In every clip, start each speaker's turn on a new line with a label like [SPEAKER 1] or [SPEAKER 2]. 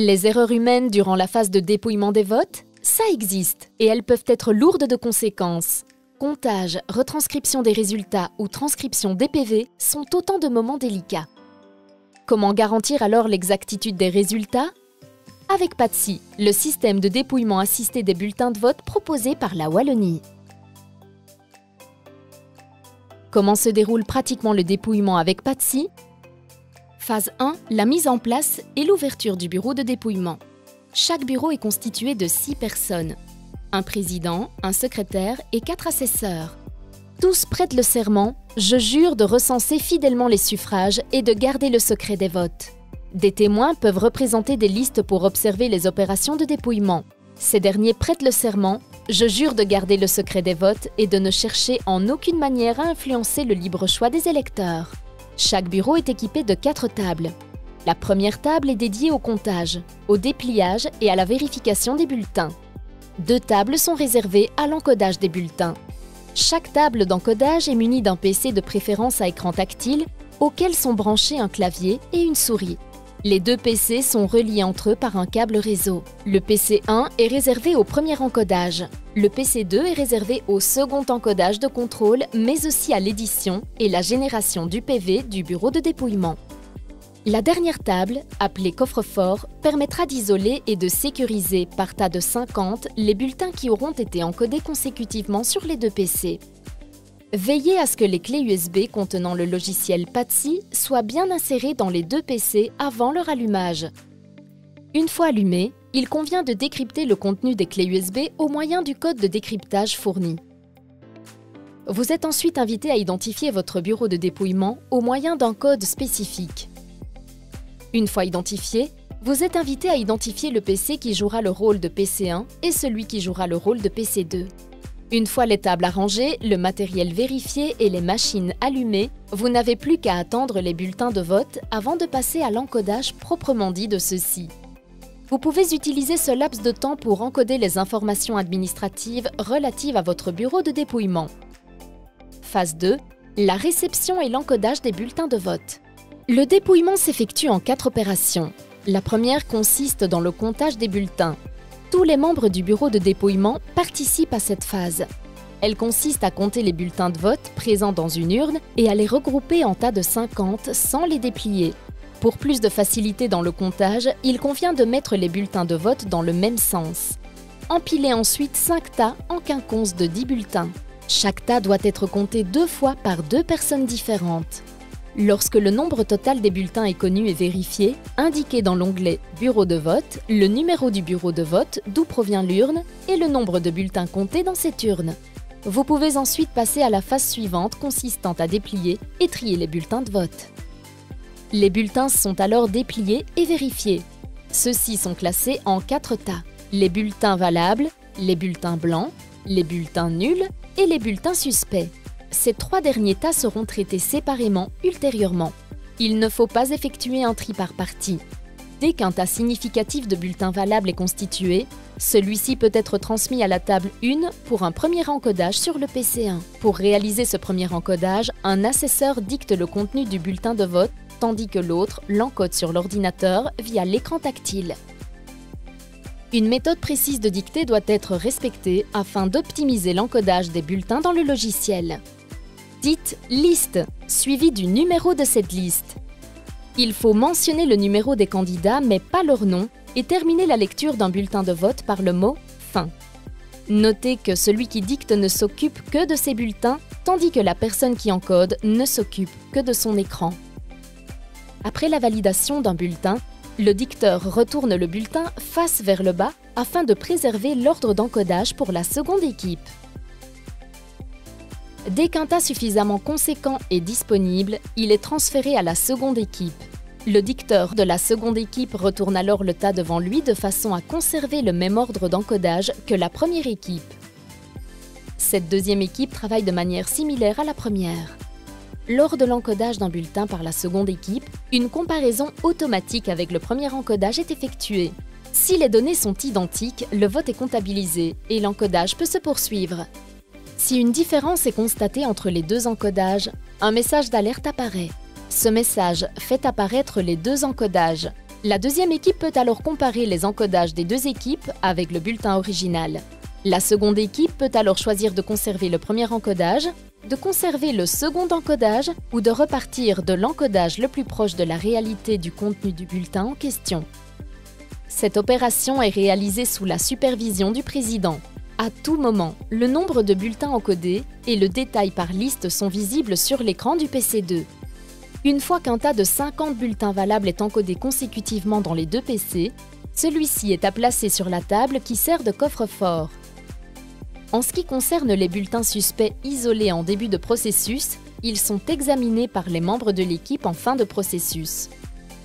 [SPEAKER 1] Les erreurs humaines durant la phase de dépouillement des votes, ça existe et elles peuvent être lourdes de conséquences. Comptage, retranscription des résultats ou transcription des PV sont autant de moments délicats. Comment garantir alors l'exactitude des résultats? Avec PATSI, le système de dépouillement assisté des bulletins de vote proposé par la Wallonie. Comment se déroule pratiquement le dépouillement avec PATSI? Phase 1, la mise en place et l'ouverture du bureau de dépouillement. Chaque bureau est constitué de 6 personnes. Un président, un secrétaire et 4 assesseurs. Tous prêtent le serment « Je jure de recenser fidèlement les suffrages et de garder le secret des votes ». Des témoins peuvent représenter des listes pour observer les opérations de dépouillement. Ces derniers prêtent le serment « Je jure de garder le secret des votes et de ne chercher en aucune manière à influencer le libre choix des électeurs ». Chaque bureau est équipé de 4 tables. La première table est dédiée au comptage, au dépliage et à la vérification des bulletins. 2 tables sont réservées à l'encodage des bulletins. Chaque table d'encodage est munie d'un PC de préférence à écran tactile auquel sont branchés un clavier et une souris. Les 2 PC sont reliés entre eux par un câble réseau. Le PC 1 est réservé au premier encodage. Le PC 2 est réservé au second encodage de contrôle, mais aussi à l'édition et la génération du PV du bureau de dépouillement. La dernière table, appelée coffre-fort, permettra d'isoler et de sécuriser par tas de 50 les bulletins qui auront été encodés consécutivement sur les 2 PC. Veillez à ce que les clés USB contenant le logiciel PATSI soient bien insérées dans les 2 PC avant leur allumage. Une fois allumées, il convient de décrypter le contenu des clés USB au moyen du code de décryptage fourni. Vous êtes ensuite invité à identifier votre bureau de dépouillement au moyen d'un code spécifique. Une fois identifié, vous êtes invité à identifier le PC qui jouera le rôle de PC1 et celui qui jouera le rôle de PC2. Une fois les tables arrangées, le matériel vérifié et les machines allumées, vous n'avez plus qu'à attendre les bulletins de vote avant de passer à l'encodage proprement dit de ceux-ci. Vous pouvez utiliser ce laps de temps pour encoder les informations administratives relatives à votre bureau de dépouillement. Phase 2, la réception et l'encodage des bulletins de vote. Le dépouillement s'effectue en 4 opérations. La première consiste dans le comptage des bulletins. Tous les membres du bureau de dépouillement participent à cette phase. Elle consiste à compter les bulletins de vote présents dans une urne et à les regrouper en tas de 50 sans les déplier. Pour plus de facilité dans le comptage, il convient de mettre les bulletins de vote dans le même sens. Empilez ensuite 5 tas en quinconce de 10 bulletins. Chaque tas doit être compté 2 fois par 2 personnes différentes. Lorsque le nombre total des bulletins est connu et vérifié, indiquez dans l'onglet « Bureau de vote » le numéro du bureau de vote d'où provient l'urne et le nombre de bulletins comptés dans cette urne. Vous pouvez ensuite passer à la phase suivante consistant à déplier et trier les bulletins de vote. Les bulletins sont alors dépliés et vérifiés. Ceux-ci sont classés en 4 tas. Les bulletins valables, les bulletins blancs, les bulletins nuls et les bulletins suspects. Ces 3 derniers tas seront traités séparément ultérieurement. Il ne faut pas effectuer un tri par partie. Dès qu'un tas significatif de bulletins valables est constitué, celui-ci peut être transmis à la table 1 pour un premier encodage sur le PC1. Pour réaliser ce premier encodage, un assesseur dicte le contenu du bulletin de vote, tandis que l'autre l'encode sur l'ordinateur via l'écran tactile. Une méthode précise de dictée doit être respectée afin d'optimiser l'encodage des bulletins dans le logiciel. Dites « liste » suivi du numéro de cette liste. Il faut mentionner le numéro des candidats mais pas leur nom et terminer la lecture d'un bulletin de vote par le mot « fin ». Notez que celui qui dicte ne s'occupe que de ses bulletins, tandis que la personne qui encode ne s'occupe que de son écran. Après la validation d'un bulletin, le dicteur retourne le bulletin face vers le bas afin de préserver l'ordre d'encodage pour la seconde équipe. Dès qu'un tas suffisamment conséquent est disponible, il est transféré à la seconde équipe. Le dicteur de la seconde équipe retourne alors le tas devant lui de façon à conserver le même ordre d'encodage que la première équipe. Cette deuxième équipe travaille de manière similaire à la première. Lors de l'encodage d'un bulletin par la seconde équipe, une comparaison automatique avec le premier encodage est effectuée. Si les données sont identiques, le vote est comptabilisé et l'encodage peut se poursuivre. Si une différence est constatée entre les 2 encodages, un message d'alerte apparaît. Ce message fait apparaître les 2 encodages. La deuxième équipe peut alors comparer les encodages des deux équipes avec le bulletin original. La seconde équipe peut alors choisir de conserver le premier encodage, de conserver le second encodage ou de repartir de l'encodage le plus proche de la réalité du contenu du bulletin en question. Cette opération est réalisée sous la supervision du président. À tout moment, le nombre de bulletins encodés et le détail par liste sont visibles sur l'écran du PC2. Une fois qu'un tas de 50 bulletins valables est encodé consécutivement dans les deux PC, celui-ci est à placer sur la table qui sert de coffre-fort. En ce qui concerne les bulletins suspects isolés en début de processus, ils sont examinés par les membres de l'équipe en fin de processus.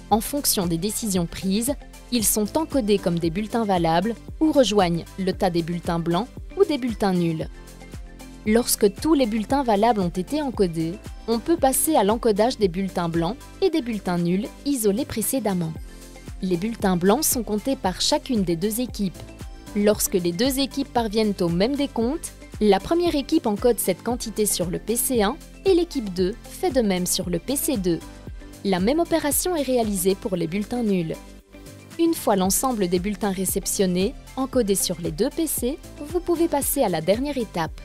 [SPEAKER 1] En fonction des décisions prises, ils sont encodés comme des bulletins valables ou rejoignent le tas des bulletins blancs ou des bulletins nuls. Lorsque tous les bulletins valables ont été encodés, on peut passer à l'encodage des bulletins blancs et des bulletins nuls isolés précédemment. Les bulletins blancs sont comptés par chacune des deux équipes. Lorsque les deux équipes parviennent au même décompte, la première équipe encode cette quantité sur le PC1 et l'équipe 2 fait de même sur le PC2. La même opération est réalisée pour les bulletins nuls. Une fois l'ensemble des bulletins réceptionnés, encodés sur les deux PC, vous pouvez passer à la dernière étape.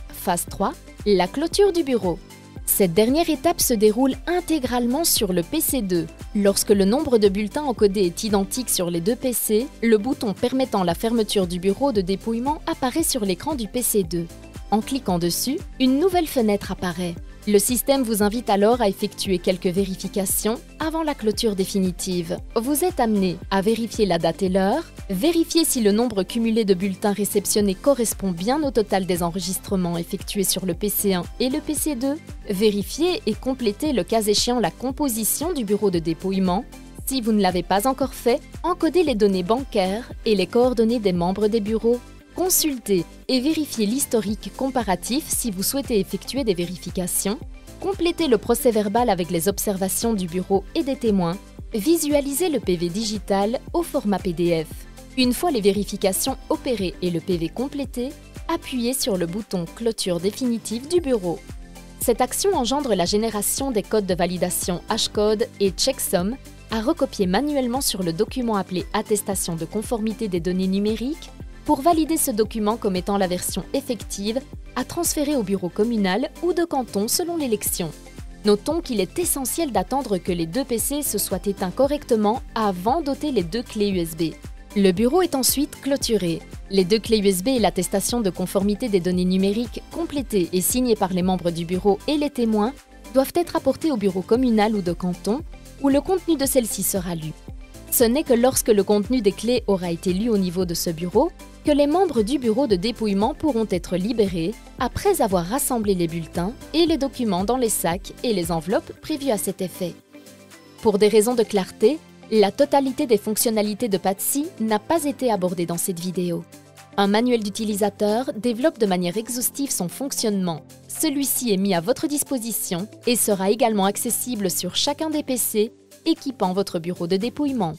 [SPEAKER 1] Phase 3, la clôture du bureau. Cette dernière étape se déroule intégralement sur le PC2. Lorsque le nombre de bulletins encodés est identique sur les deux PC, le bouton permettant la fermeture du bureau de dépouillement apparaît sur l'écran du PC2. En cliquant dessus, une nouvelle fenêtre apparaît. Le système vous invite alors à effectuer quelques vérifications avant la clôture définitive. Vous êtes amené à vérifier la date et l'heure, vérifier si le nombre cumulé de bulletins réceptionnés correspond bien au total des enregistrements effectués sur le PC1 et le PC2, vérifier et compléter le cas échéant la composition du bureau de dépouillement. Si vous ne l'avez pas encore fait, encodez les données bancaires et les coordonnées des membres des bureaux. Consultez et vérifiez l'historique comparatif si vous souhaitez effectuer des vérifications. Complétez le procès-verbal avec les observations du bureau et des témoins. Visualisez le PV digital au format PDF. Une fois les vérifications opérées et le PV complété, appuyez sur le bouton « Clôture définitive » du bureau. Cette action engendre la génération des codes de validation hashcode et checksum à recopier manuellement sur le document appelé « Attestation de conformité des données numériques » pour valider ce document comme étant la version effective à transférer au bureau communal ou de canton selon l'élection. Notons qu'il est essentiel d'attendre que les deux PC se soient éteints correctement avant d'ôter les deux clés USB. Le bureau est ensuite clôturé. Les deux clés USB et l'attestation de conformité des données numériques complétées et signées par les membres du bureau et les témoins doivent être apportés au bureau communal ou de canton où le contenu de celle-ci sera lu. Ce n'est que lorsque le contenu des clés aura été lu au niveau de ce bureau que les membres du bureau de dépouillement pourront être libérés après avoir rassemblé les bulletins et les documents dans les sacs et les enveloppes prévues à cet effet. Pour des raisons de clarté, la totalité des fonctionnalités de PATSI n'a pas été abordée dans cette vidéo. Un manuel d'utilisateur développe de manière exhaustive son fonctionnement. Celui-ci est mis à votre disposition et sera également accessible sur chacun des PC équipant votre bureau de dépouillement.